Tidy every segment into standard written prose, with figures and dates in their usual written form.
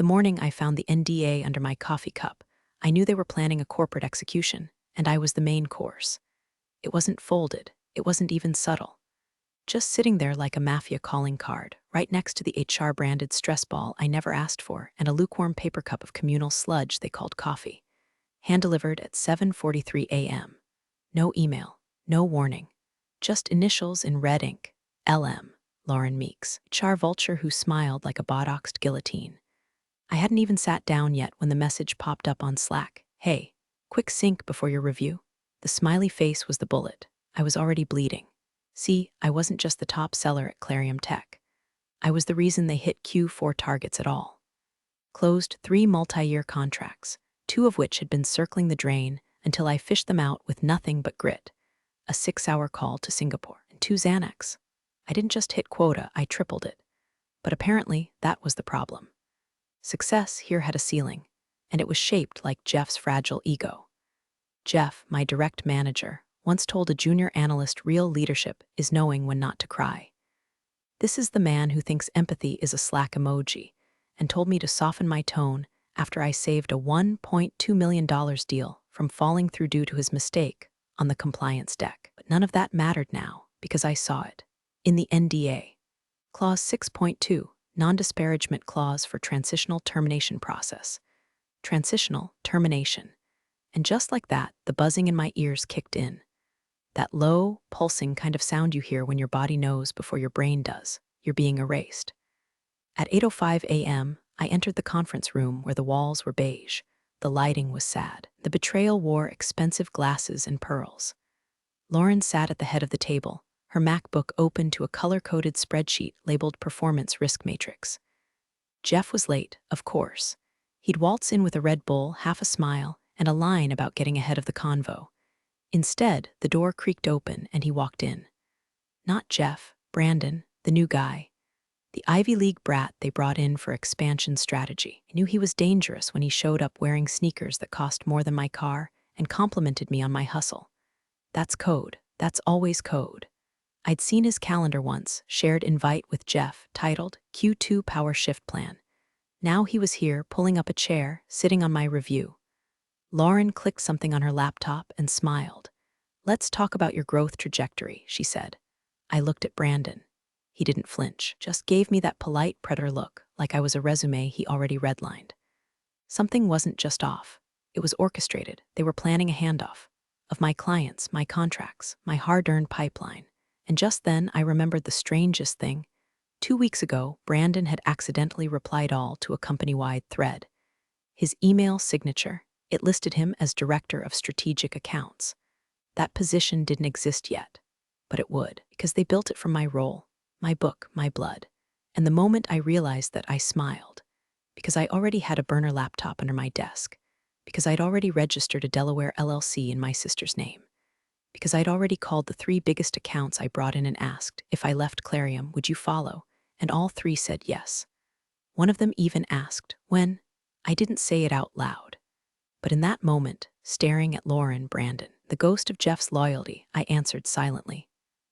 The morning I found the NDA under my coffee cup, I knew they were planning a corporate execution, and I was the main course. It wasn't folded, it wasn't even subtle. Just sitting there like a mafia calling card, right next to the HR-branded stress ball I never asked for and a lukewarm paper cup of communal sludge they called coffee. Hand-delivered at 7:43 a.m. No email, no warning. Just initials in red ink. LM, Lauren Meeks, HR vulture who smiled like a botoxed guillotine. I hadn't even sat down yet when the message popped up on Slack. Hey, quick sync before your review. The smiley face was the bullet. I was already bleeding. See, I wasn't just the top seller at Clarium Tech. I was the reason they hit Q4 targets at all. Closed 3 multi-year contracts, 2 of which had been circling the drain until I fished them out with nothing but grit. A 6-hour call to Singapore and 2 Xanax. I didn't just hit quota, I tripled it. But apparently, that was the problem. Success here had a ceiling, and it was shaped like Jeff's fragile ego. Jeff, my direct manager, once told a junior analyst real leadership is knowing when not to cry. This is the man who thinks empathy is a Slack emoji, and told me to soften my tone after I saved a $1.2 million deal from falling through due to his mistake on the compliance deck. But none of that mattered now, because I saw it. In the NDA. Clause 6.2, non-disparagement clause for transitional termination process. Transitional termination. And just like that, the buzzing in my ears kicked in. That low, pulsing kind of sound you hear when your body knows before your brain does. You're being erased. At 8:05 a.m., I entered the conference room where the walls were beige. The lighting was sad. The Betrayal wore expensive glasses and pearls. Lauren sat at the head of the table, her MacBook open to a color-coded spreadsheet labeled Performance Risk Matrix. Jeff was late, of course. He'd waltz in with a Red Bull, half a smile, and a line about getting ahead of the convo. Instead, the door creaked open and he walked in. Not Jeff, Brandon, the new guy. The Ivy League brat they brought in for expansion strategy. I knew he was dangerous when he showed up wearing sneakers that cost more than my car and complimented me on my hustle. That's code. That's always code. I'd seen his calendar once, shared invite with Jeff, titled Q2 Power Shift Plan. Now he was here, pulling up a chair, sitting on my review. Lauren clicked something on her laptop and smiled. Let's talk about your growth trajectory, she said. I looked at Brandon. He didn't flinch, just gave me that polite predator look, like I was a resume he already redlined. Something wasn't just off. It was orchestrated. They were planning a handoff. Of my clients, my contracts, my hard-earned pipeline. And just then, I remembered the strangest thing. 2 weeks ago, Brandon had accidentally replied all to a company-wide thread. His email signature, it listed him as Director of Strategic Accounts. That position didn't exist yet, but it would, because they built it from my role, my book, my blood. And the moment I realized that, I smiled, because I already had a burner laptop under my desk, because I'd already registered a Delaware LLC in my sister's name, because I'd already called the 3 biggest accounts I brought in and asked, if I left Clarium, would you follow? And all 3 said yes. One of them even asked, when? I didn't say it out loud. But in that moment, staring at Lauren, Brandon, the ghost of Jeff's loyalty, I answered silently.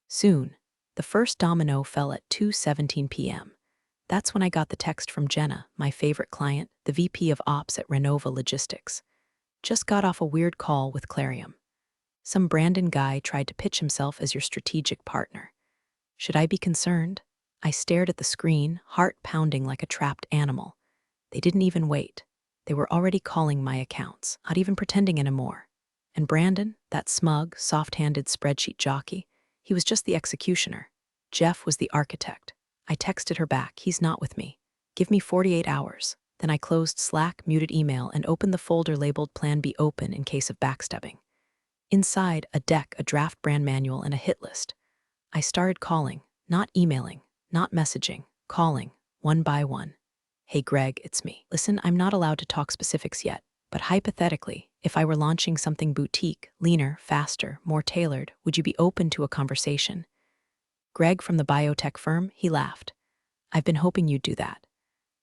Soon, the first domino fell at 2:17 p.m. That's when I got the text from Jenna, my favorite client, the VP of Ops at Renova Logistics. Just got off a weird call with Clarium. Some Brandon guy tried to pitch himself as your strategic partner. Should I be concerned? I stared at the screen, heart pounding like a trapped animal. They didn't even wait. They were already calling my accounts, not even pretending anymore. And Brandon, that smug, soft-handed spreadsheet jockey, he was just the executioner. Jeff was the architect. I texted her back, he's not with me. Give me 48 hours. Then I closed Slack, muted email, and opened the folder labeled Plan B open in case of backstabbing. Inside, a deck, a draft brand manual, and a hit list. I started calling, not emailing, not messaging, calling, one by one. Hey Greg, it's me. Listen, I'm not allowed to talk specifics yet, but hypothetically, if I were launching something boutique, leaner, faster, more tailored, would you be open to a conversation? Greg from the biotech firm, he laughed. I've been hoping you'd do that.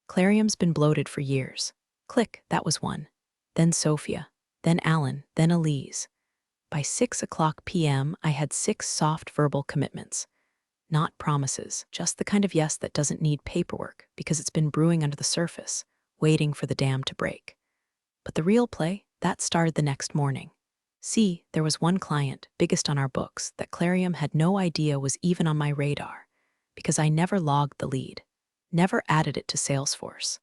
Clarium's been bloated for years. Click, that was one. Then Sophia, then Alan, then Elise. By 6:00 p.m., I had 6 soft verbal commitments. Not promises, just the kind of yes that doesn't need paperwork because it's been brewing under the surface, waiting for the dam to break. But the real play, that started the next morning. See, there was one client, biggest on our books, that Clarium had no idea was even on my radar, because I never logged the lead, never added it to Salesforce.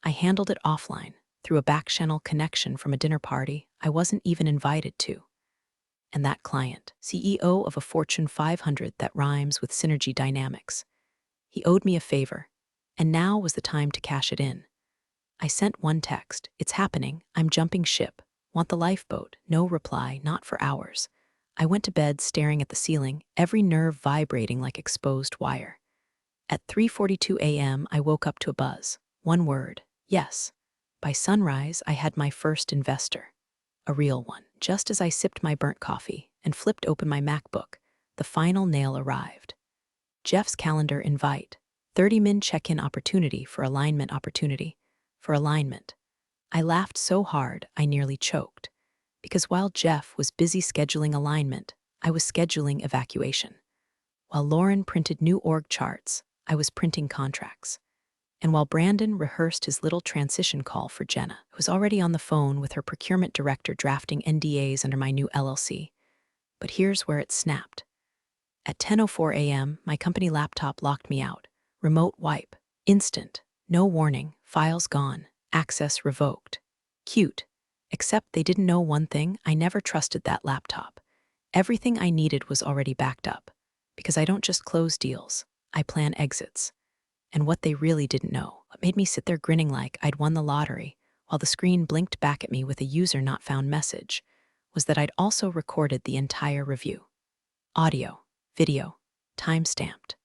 I handled it offline, through a back-channel connection from a dinner party I wasn't even invited to. And that client, CEO of a Fortune 500 that rhymes with Synergy Dynamics. He owed me a favor, and now was the time to cash it in. I sent one text, "It's happening, I'm jumping ship. Want the lifeboat?" No reply, not for hours. I went to bed staring at the ceiling, every nerve vibrating like exposed wire. At 3:42 a.m., I woke up to a buzz. One word, yes. By sunrise, I had my first investor. A real one. Just as I sipped my burnt coffee and flipped open my MacBook, the final nail arrived. Jeff's calendar invite, 30-min check-in opportunity for alignment. I laughed so hard I nearly choked, because while Jeff was busy scheduling alignment, I was scheduling evacuation. While Lauren printed new org charts, I was printing contracts. And while Brandon rehearsed his little transition call for Jenna, who was already on the phone with her procurement director drafting NDAs under my new LLC. But here's where it snapped. At 10:04 a.m., my company laptop locked me out. Remote wipe. Instant. No warning. Files gone. Access revoked. Cute. Except they didn't know one thing: I never trusted that laptop. Everything I needed was already backed up. Because I don't just close deals, I plan exits. And what they really didn't know, what made me sit there grinning like I'd won the lottery, while the screen blinked back at me with a user not found message, was that I'd also recorded the entire review. Audio, video, time-stamped,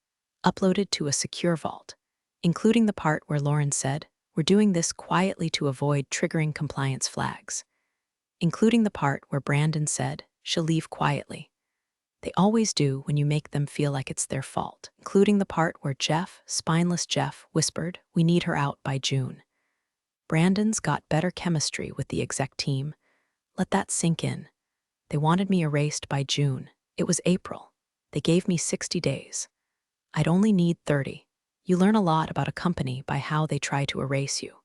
uploaded to a secure vault, including the part where Lauren said, "We're doing this quietly to avoid triggering compliance flags," including the part where Brandon said, "She'll leave quietly." They always do when you make them feel like it's their fault, including the part where Jeff, spineless Jeff, whispered, "We need her out by June." Brandon's got better chemistry with the exec team. Let that sink in. They wanted me erased by June. It was April. They gave me 60 days. I'd only need 30. You learn a lot about a company by how they try to erase you.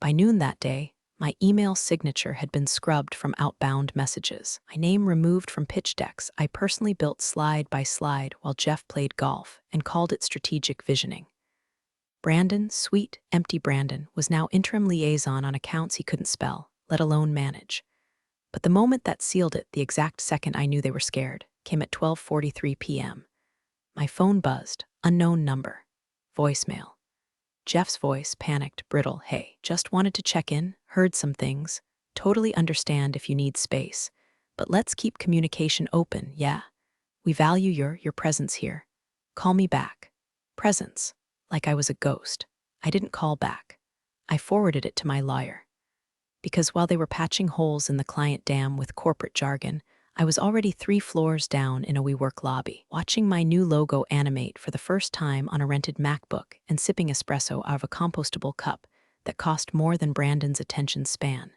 By noon that day, my email signature had been scrubbed from outbound messages, my name removed from pitch decks I personally built slide by slide while Jeff played golf and called it strategic visioning. Brandon, sweet, empty Brandon, was now interim liaison on accounts he couldn't spell, let alone manage. But the moment that sealed it, the exact second I knew they were scared, came at 12:43 p.m. My phone buzzed, unknown number. Voicemail. Jeff's voice, panicked, brittle. "Hey, just wanted to check in, heard some things. Totally understand if you need space. But let's keep communication open, yeah? We value your presence here. Call me back." Presence. Like I was a ghost. I didn't call back. I forwarded it to my lawyer. Because while they were patching holes in the client dam with corporate jargon, I was already 3 floors down in a WeWork lobby, watching my new logo animate for the first time on a rented MacBook and sipping espresso out of a compostable cup that cost more than Brandon's attention span.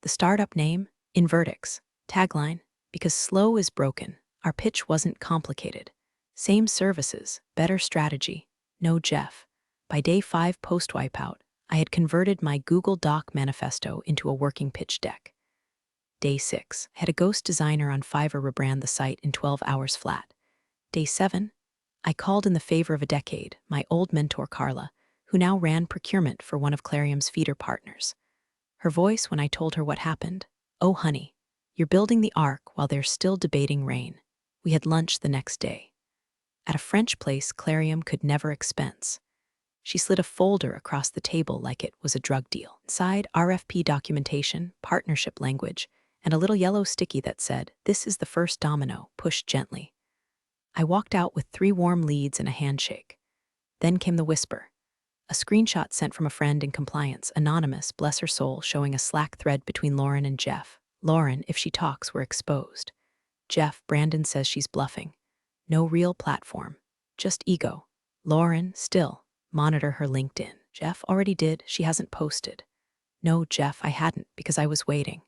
The startup name? Invertix. Tagline? Because slow is broken. Our pitch wasn't complicated. Same services, better strategy. No Jeff. By day 5 post-wipeout, I had converted my Google Doc manifesto into a working pitch deck. Day 6, I had a ghost designer on Fiverr rebrand the site in 12 hours flat. Day 7, I called in the favor of a decade, my old mentor Carla, who now ran procurement for one of Clarium's feeder partners. Her voice when I told her what happened: "Oh honey, you're building the ark while they're still debating rain." We had lunch the next day. At a French place Clarium could never expense. She slid a folder across the table like it was a drug deal. Inside, RFP documentation, partnership language, and a little yellow sticky that said, "This is the first domino, push gently." I walked out with 3 warm leads and a handshake. Then came the whisper. A screenshot sent from a friend in compliance, anonymous, bless her soul, showing a Slack thread between Lauren and Jeff. Lauren, if she talks, we're exposed. Jeff, Brandon says she's bluffing. No real platform, just ego. Lauren, still, monitor her LinkedIn. Jeff already did, she hasn't posted. No, Jeff, I hadn't, because I was waiting.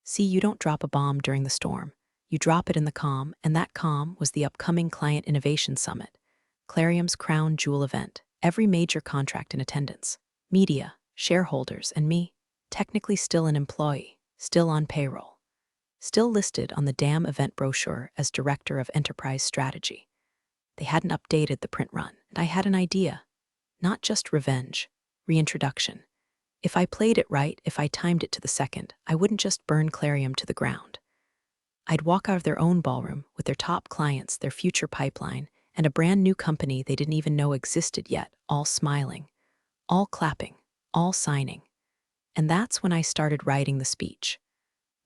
See, you don't drop a bomb during the storm. You drop it in the calm, and that calm was the upcoming Client Innovation Summit, Clarium's crown jewel event, every major contract in attendance. Media, shareholders, and me, technically still an employee, still on payroll, still listed on the damn event brochure as Director of Enterprise Strategy. They hadn't updated the print run, and I had an idea. Not just revenge, reintroduction. If I played it right, if I timed it to the second, I wouldn't just burn Clarium to the ground. I'd walk out of their own ballroom with their top clients, their future pipeline, and a brand new company they didn't even know existed yet, all smiling, all clapping, all signing. And that's when I started writing the speech.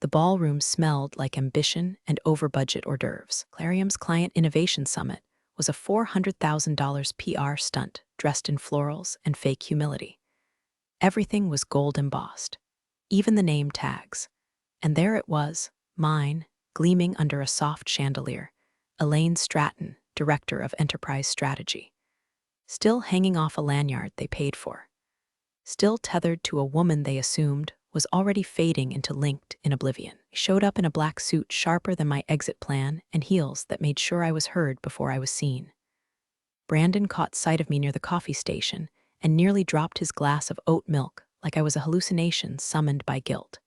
The ballroom smelled like ambition and over-budget hors d'oeuvres. Clarium's Client Innovation Summit was a $400,000 PR stunt dressed in florals and fake humility. Everything was gold embossed, even the name tags. And there it was, mine, gleaming under a soft chandelier, Elaine Stratton, Director of Enterprise Strategy. Still hanging off a lanyard they paid for. Still tethered to a woman they assumed was already fading into linked in oblivion. I showed up in a black suit sharper than my exit plan and heels that made sure I was heard before I was seen. Brandon caught sight of me near the coffee station and nearly dropped his glass of oat milk like I was a hallucination summoned by guilt.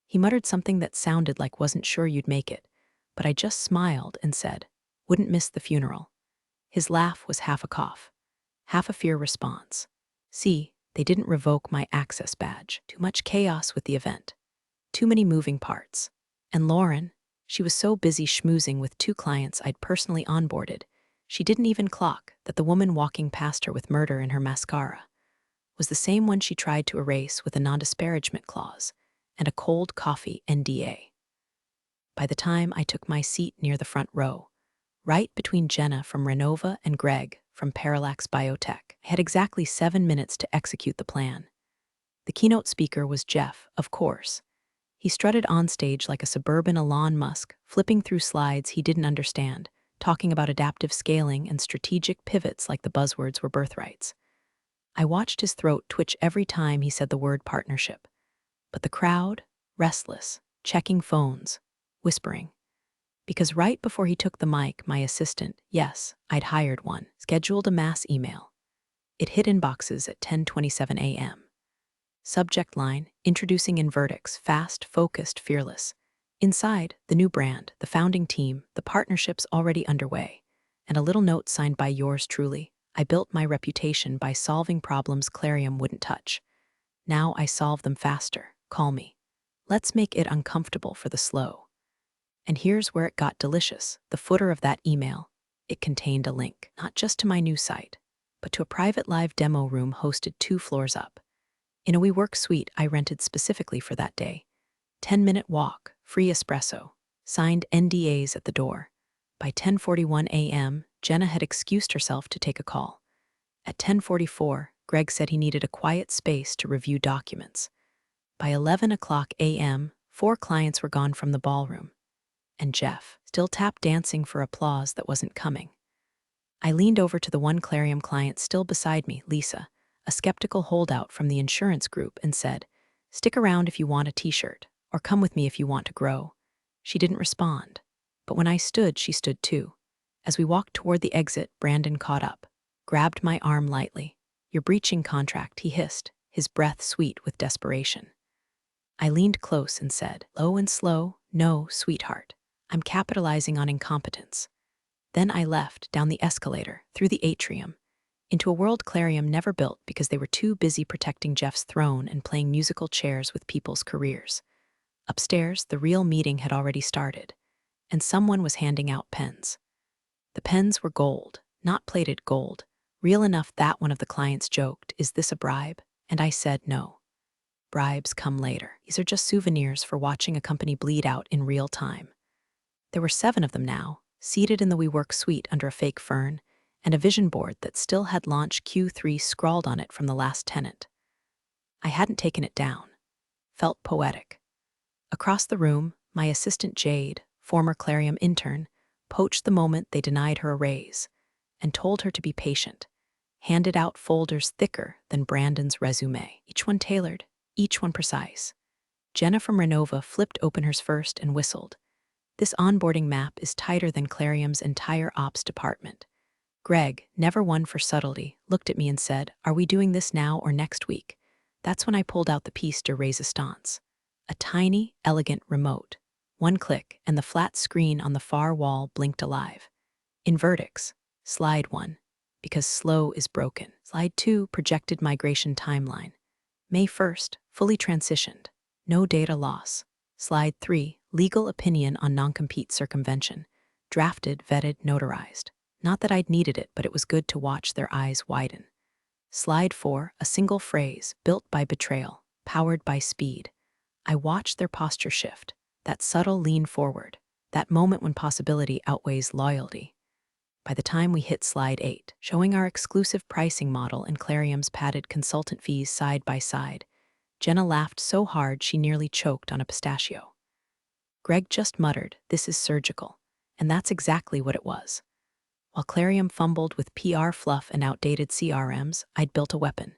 He muttered something that sounded like wasn't sure you'd make it, but I just smiled and said, wouldn't miss the funeral. His laugh was half a cough, half a fear response. See, they didn't revoke my access badge. Too much chaos with the event. Too many moving parts. And Lauren, she was so busy schmoozing with 2 clients I'd personally onboarded, she didn't even clock that the woman walking past her with murder in her mascara was the same one she tried to erase with a non-disparagement clause and a cold coffee NDA. By the time I took my seat near the front row, right between Jenna from Renova and Greg from Parallax Biotech, I had exactly 7 minutes to execute the plan. The keynote speaker was Jeff, of course. He strutted on stage like a suburban Elon Musk, flipping through slides he didn't understand, talking about adaptive scaling and strategic pivots like the buzzwords were birthrights. I watched his throat twitch every time he said the word partnership. But the crowd, restless, checking phones, whispering. Because right before he took the mic, my assistant, yes, I'd hired one, scheduled a mass email. It hit inboxes at 10:27 a.m. Subject line, introducing Invertix, fast, focused, fearless. Inside, the new brand, the founding team, the partnerships already underway, and a little note signed by yours truly. I built my reputation by solving problems Clarium wouldn't touch. Now I solve them faster. Call me. Let's make it uncomfortable for the slow. And here's where it got delicious. The footer of that email, it contained a link, not just to my new site, but to a private live demo room hosted 2 floors up. In a WeWork suite I rented specifically for that day. 10-minute walk, free espresso, signed NDAs at the door. By 10:41 a.m., Jenna had excused herself to take a call. At 10:44, Greg said he needed a quiet space to review documents. By 11 o'clock a.m., 4 clients were gone from the ballroom. And Jeff, still tap dancing for applause that wasn't coming. I leaned over to the one Clarium client still beside me, Lisa, a skeptical holdout from the insurance group, and said, "Stick around if you want a t-shirt, or come with me if you want to grow." She didn't respond, but when I stood, she stood too. As we walked toward the exit, Brandon caught up, grabbed my arm lightly. "You're breaching contract," he hissed, his breath sweet with desperation. I leaned close and said, low and slow, "No, sweetheart. I'm capitalizing on incompetence." Then I left, down the escalator, through the atrium, into a world Clarium never built because they were too busy protecting Jeff's throne and playing musical chairs with people's careers. Upstairs, the real meeting had already started, and someone was handing out pens. The pens were gold, not plated gold, real enough that one of the clients joked, "Is this a bribe?" And I said no. Bribes come later. These are just souvenirs for watching a company bleed out in real time. There were 7 of them now, seated in the WeWork suite under a fake fern, and a vision board that still had launch Q3 scrawled on it from the last tenant. I hadn't taken it down. Felt poetic. Across the room, my assistant Jade, former Clarium intern, poached the moment they denied her a raise, and told her to be patient, handed out folders thicker than Brandon's resume, each one tailored, each one precise. Jenna from Renova flipped open hers first and whistled. This onboarding map is tighter than Clarium's entire ops department. Greg, never one for subtlety, looked at me and said, "Are we doing this now or next week?" That's when I pulled out the piece de resistance. A tiny, elegant remote. One click, and the flat screen on the far wall blinked alive. In verdicts, slide 1, because slow is broken. Slide 2, projected migration timeline. May 1st, fully transitioned. No data loss. Slide 3, legal opinion on non-compete circumvention. Drafted, vetted, notarized. Not that I'd needed it, but it was good to watch their eyes widen. Slide 4, a single phrase, built by betrayal, powered by speed. I watched their posture shift, that subtle lean forward, that moment when possibility outweighs loyalty. By the time we hit slide 8, showing our exclusive pricing model and Clarium's padded consultant fees side by side, Jenna laughed so hard she nearly choked on a pistachio. Greg just muttered, "This is surgical," and that's exactly what it was. While Clarium fumbled with PR fluff and outdated CRMs, I'd built a weapon.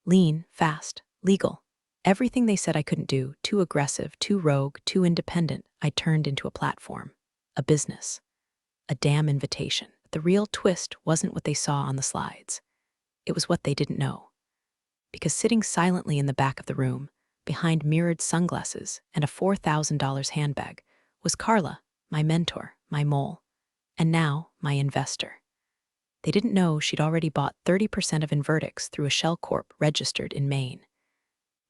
Lean, fast, legal. Everything they said I couldn't do, too aggressive, too rogue, too independent, I turned into a platform. A business. A damn invitation. The real twist wasn't what they saw on the slides. It was what they didn't know. Because sitting silently in the back of the room, behind mirrored sunglasses and a $4,000 handbag, was Carla, my mentor, my mole, and now my investor. They didn't know she'd already bought 30% of Invertix through a shell corp registered in Maine.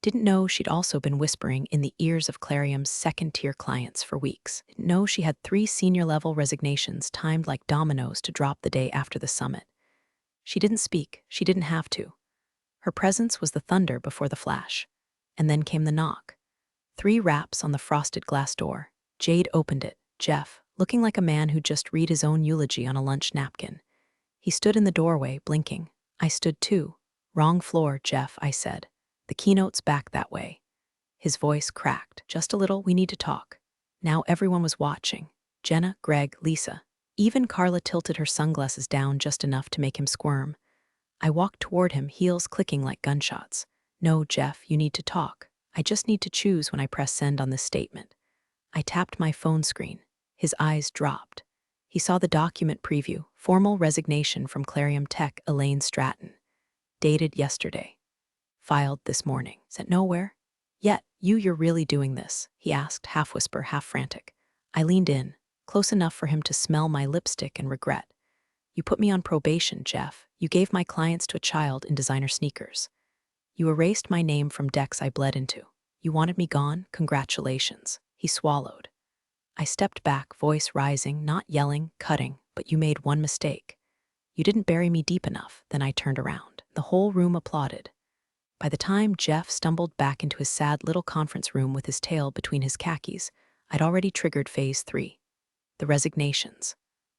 Didn't know she'd also been whispering in the ears of Clarium's second-tier clients for weeks. Didn't know she had 3 senior-level resignations timed like dominoes to drop the day after the summit. She didn't speak. She didn't have to. Her presence was the thunder before the flash. And then came the knock. 3 raps on the frosted glass door. Jade opened it. Jeff, looking like a man who'd just read his own eulogy on a lunch napkin. He stood in the doorway, blinking. I stood too. "Wrong floor, Jeff," I said. "The keynote's back that way." His voice cracked. "Just a little, we need to talk." Now everyone was watching. Jenna, Greg, Lisa. Even Carla tilted her sunglasses down just enough to make him squirm. I walked toward him, heels clicking like gunshots. "No, Jeff, you need to talk. I just need to choose when I press send on this statement." I tapped my phone screen. His eyes dropped. He saw the document preview, formal resignation from Clarium Tech, Elaine Stratton. Dated yesterday. Filed this morning. Sent nowhere? "Yet, you're really doing this?" he asked, half whisper, half frantic. I leaned in, close enough for him to smell my lipstick and regret. "You put me on probation, Jeff. You gave my clients to a child in designer sneakers. You erased my name from decks I bled into. You wanted me gone? Congratulations." He swallowed. I stepped back, voice rising, not yelling, cutting, "But you made one mistake. You didn't bury me deep enough." Then I turned around. The whole room applauded. By the time Jeff stumbled back into his sad little conference room with his tail between his khakis, I'd already triggered phase 3. The resignations.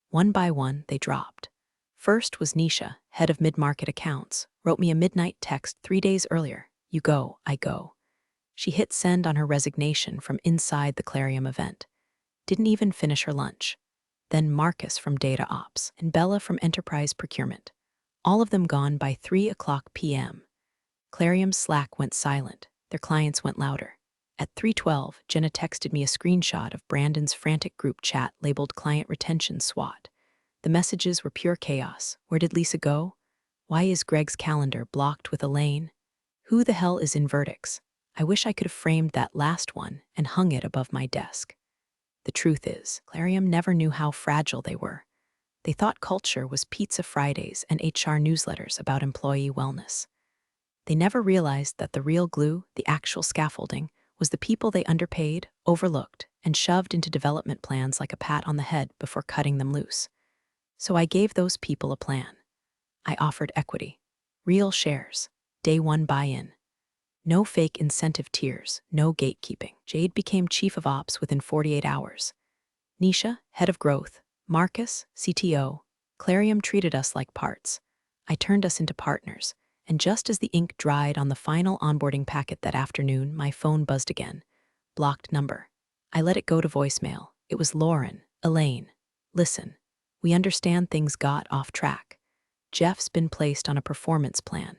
One by one, they dropped. First was Nisha, head of mid-market accounts, wrote me a midnight text 3 days earlier. "You go, I go." She hit send on her resignation from inside the Clarium event. Didn't even finish her lunch. Then Marcus from Data Ops and Bella from Enterprise Procurement. All of them gone by 3:00 p.m. Clarium's Slack went silent. Their clients went louder. At 3:12, Jenna texted me a screenshot of Brandon's frantic group chat labeled Client Retention SWAT. The messages were pure chaos. Where did Lisa go? Why is Greg's calendar blocked with Elaine? Who the hell is Invertix? I wish I could have framed that last one and hung it above my desk. The truth is, Clarium never knew how fragile they were. They thought culture was Pizza Fridays and HR newsletters about employee wellness. They never realized that the real glue, the actual scaffolding, was the people they underpaid, overlooked, and shoved into development plans like a pat on the head before cutting them loose. So I gave those people a plan. I offered equity, real shares, day 1 buy-in. No fake incentive tiers, no gatekeeping. Jade became chief of ops within 48 hours. Nisha, head of growth. Marcus, CTO. Clarium treated us like parts. I turned us into partners. And just as the ink dried on the final onboarding packet that afternoon, my phone buzzed again. Blocked number. I let it go to voicemail. It was Lauren. "Elaine, listen. We understand things got off track. Jeff's been placed on a performance plan.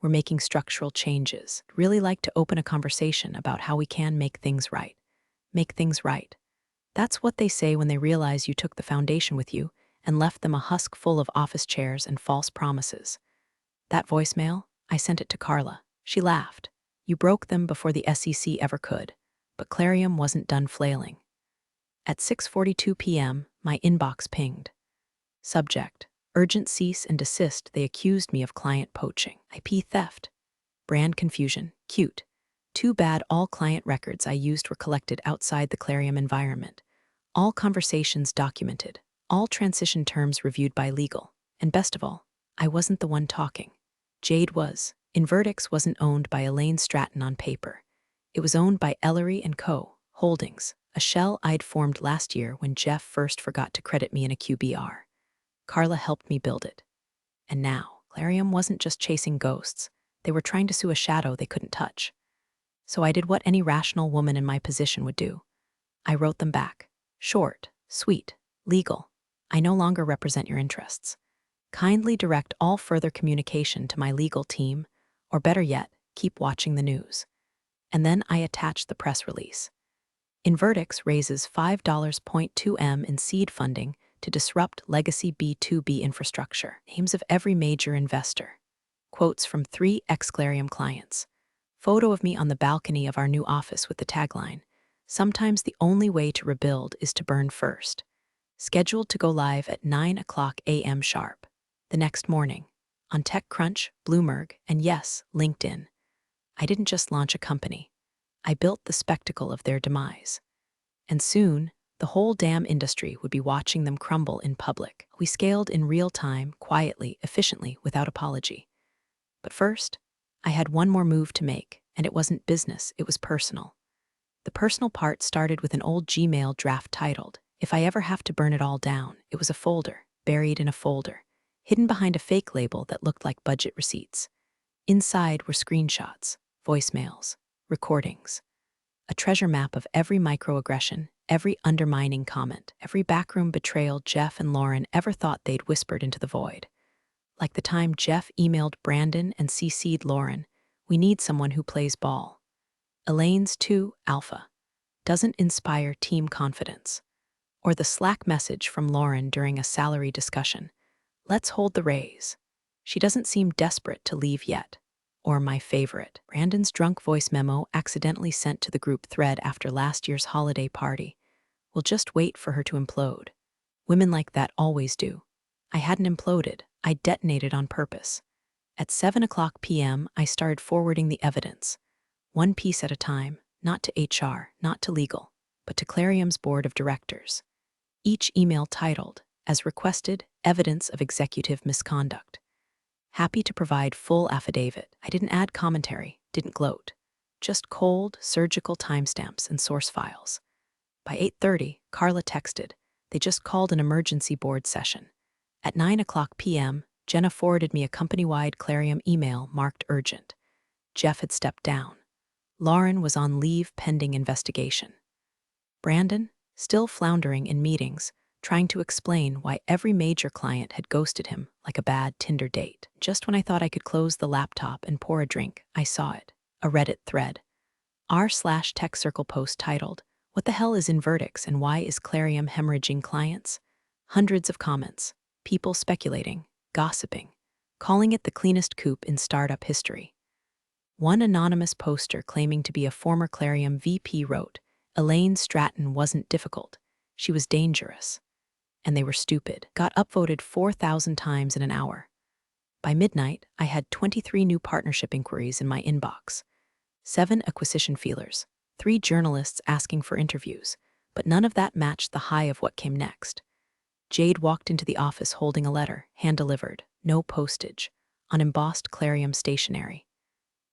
We're making structural changes. I'd really like to open a conversation about how we can make things right. Make things right." That's what they say when they realize you took the foundation with you and left them a husk full of office chairs and false promises. That voicemail, I sent it to Carla. She laughed. You broke them before the SEC ever could, but Clarium wasn't done flailing. At 6:42 p.m., my inbox pinged. Subject: urgent cease and desist. They accused me of client poaching. IP theft. Brand confusion. Cute. Too bad all client records I used were collected outside the Clarium environment. All conversations documented. All transition terms reviewed by legal. And best of all, I wasn't the one talking. Jade was. Invertix wasn't owned by Elaine Stratton on paper. It was owned by Ellery & Co. Holdings, a shell I'd formed last year when Jeff first forgot to credit me in a QBR. Carla helped me build it. And now, Clarium wasn't just chasing ghosts. They were trying to sue a shadow they couldn't touch. So I did what any rational woman in my position would do. I wrote them back. Short, sweet, legal. I no longer represent your interests. Kindly direct all further communication to my legal team, or better yet, keep watching the news. And then I attached the press release. Invertix raises $5.2 million in seed funding to disrupt legacy B2B infrastructure. Names of every major investor. Quotes from 3 ex-Clarium clients. Photo of me on the balcony of our new office with the tagline, "Sometimes the only way to rebuild is to burn first." Scheduled to go live at 9 a.m. sharp. The next morning, on TechCrunch, Bloomberg, and yes, LinkedIn. I didn't just launch a company. I built the spectacle of their demise. And soon, the whole damn industry would be watching them crumble in public. We scaled in real time, quietly, efficiently, without apology. But first, I had one more move to make, and it wasn't business, it was personal. The personal part started with an old Gmail draft titled, "If I ever have to burn it all down." It was a folder, buried in a folder, hidden behind a fake label that looked like budget receipts. Inside were screenshots, voicemails, recordings, a treasure map of every microaggression, every undermining comment, every backroom betrayal Jeff and Lauren ever thought they'd whispered into the void. Like the time Jeff emailed Brandon and CC'd Lauren, "We need someone who plays ball." Elaine's 2 alpha doesn't inspire team confidence. Or the Slack message from Lauren during a salary discussion, "Let's hold the raise." She doesn't seem desperate to leave yet. Or my favorite, Brandon's drunk voice memo accidentally sent to the group thread after last year's holiday party. "We'll just wait for her to implode." Women like that always do. I hadn't imploded, I detonated on purpose. At 7 p.m., I started forwarding the evidence. One piece at a time, not to HR, not to legal, but to Clarium's board of directors. Each email titled, as requested, evidence of executive misconduct. Happy to provide full affidavit. I didn't add commentary, didn't gloat. Just cold, surgical timestamps and source files. By 8:30, Carla texted. They just called an emergency board session. At 9 p.m., Jenna forwarded me a company-wide Clarium email marked urgent. Jeff had stepped down. Lauren was on leave pending investigation. Brandon, still floundering in meetings, trying to explain why every major client had ghosted him like a bad Tinder date. Just when I thought I could close the laptop and pour a drink, I saw it. A Reddit thread. r/tech circle post titled, "What the hell is Invertix and why is Clarium hemorrhaging clients?" Hundreds of comments. People speculating, gossiping, calling it the cleanest coup in startup history. One anonymous poster claiming to be a former Clarium VP wrote, "Elaine Stratton wasn't difficult. She was dangerous." And they were stupid. Got upvoted 4,000 times in an hour. By midnight, I had 23 new partnership inquiries in my inbox. 7 acquisition feelers, 3 journalists asking for interviews, but none of that matched the high of what came next. Jade walked into the office holding a letter, hand-delivered, no postage, on embossed Clarium stationery.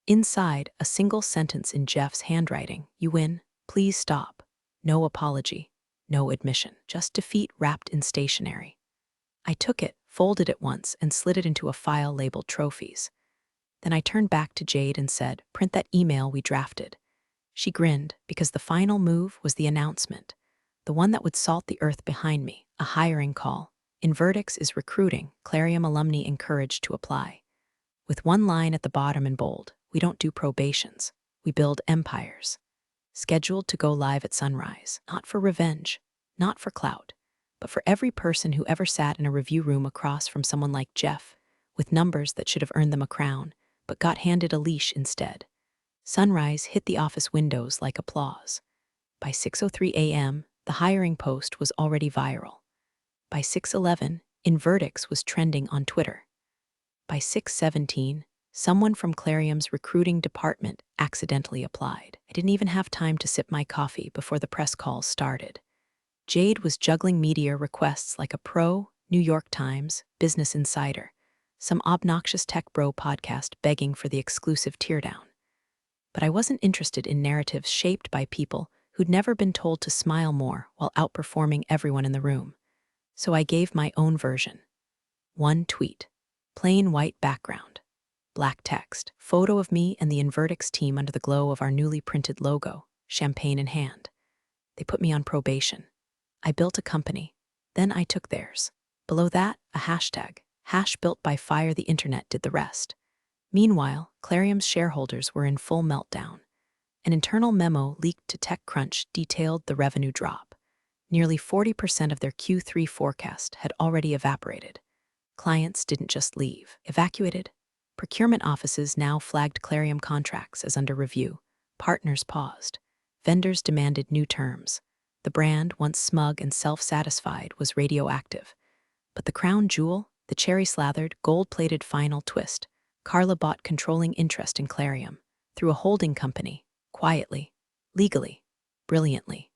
Inside, a single sentence in Jeff's handwriting, "You win, please stop." No apology, no admission, just defeat wrapped in stationery. I took it, folded it once, and slid it into a file labeled trophies. Then I turned back to Jade and said, "Print that email we drafted." She grinned, because the final move was the announcement, the one that would salt the earth behind me, a hiring call. Invertix is recruiting, Clarium alumni encouraged to apply. With one line at the bottom in bold, "We don't do probations, we build empires." Scheduled to go live at sunrise, not for revenge, not for clout, but for every person who ever sat in a review room across from someone like Jeff, with numbers that should have earned them a crown, but got handed a leash instead. Sunrise hit the office windows like applause. By 6:03 a.m., the hiring post was already viral. By 6:11, Invertix was trending on Twitter. By 6:17, someone from Clarium's recruiting department accidentally applied. I didn't even have time to sip my coffee before the press calls started. Jade was juggling media requests like a pro, New York Times, Business Insider, some obnoxious tech bro podcast begging for the exclusive teardown. But I wasn't interested in narratives shaped by people who'd never been told to smile more while outperforming everyone in the room. So I gave my own version. One tweet, plain white background, black text, photo of me and the Invertix team under the glow of our newly printed logo, champagne in hand. They put me on probation. I built a company. Then I took theirs. Below that, a hashtag. Hash built by fire, the internet did the rest. Meanwhile, Clarium's shareholders were in full meltdown. An internal memo leaked to TechCrunch detailed the revenue drop. Nearly 40% of their Q3 forecast had already evaporated. Clients didn't just leave, evacuated. Procurement offices now flagged Clarium contracts as under review. Partners paused. Vendors demanded new terms. The brand, once smug and self-satisfied, was radioactive. But the crown jewel, the cherry-slathered, gold-plated final twist, Carla bought controlling interest in Clarium through a holding company, quietly, legally, brilliantly.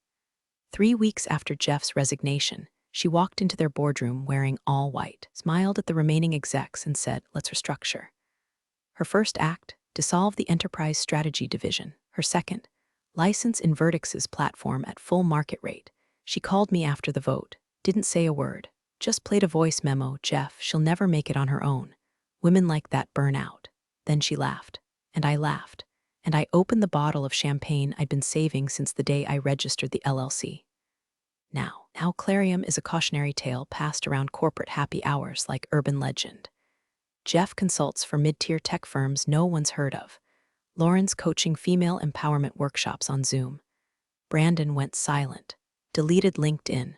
3 weeks after Jeff's resignation, she walked into their boardroom wearing all white, smiled at the remaining execs and said, "Let's restructure." Her first act, dissolve the enterprise strategy division. Her second, license Invertix's platform at full market rate. She called me after the vote, didn't say a word, just played a voice memo. "Jeff, she'll never make it on her own. Women like that burn out." Then she laughed, and I laughed, and I opened the bottle of champagne I'd been saving since the day I registered the LLC. Now Clarium is a cautionary tale passed around corporate happy hours like urban legend. Jeff consults for mid-tier tech firms no one's heard of. Lauren's coaching female empowerment workshops on Zoom. Brandon went silent, deleted LinkedIn.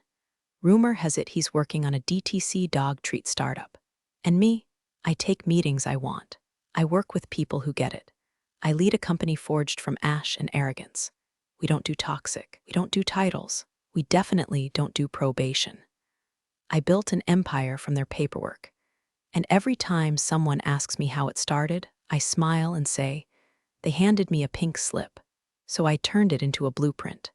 Rumor has it he's working on a DTC dog treat startup. And me? I take meetings I want. I work with people who get it. I lead a company forged from ash and arrogance. We don't do toxic. We don't do titles. We definitely don't do probation. I built an empire from their paperwork. And every time someone asks me how it started, I smile and say, they handed me a pink slip, so I turned it into a blueprint.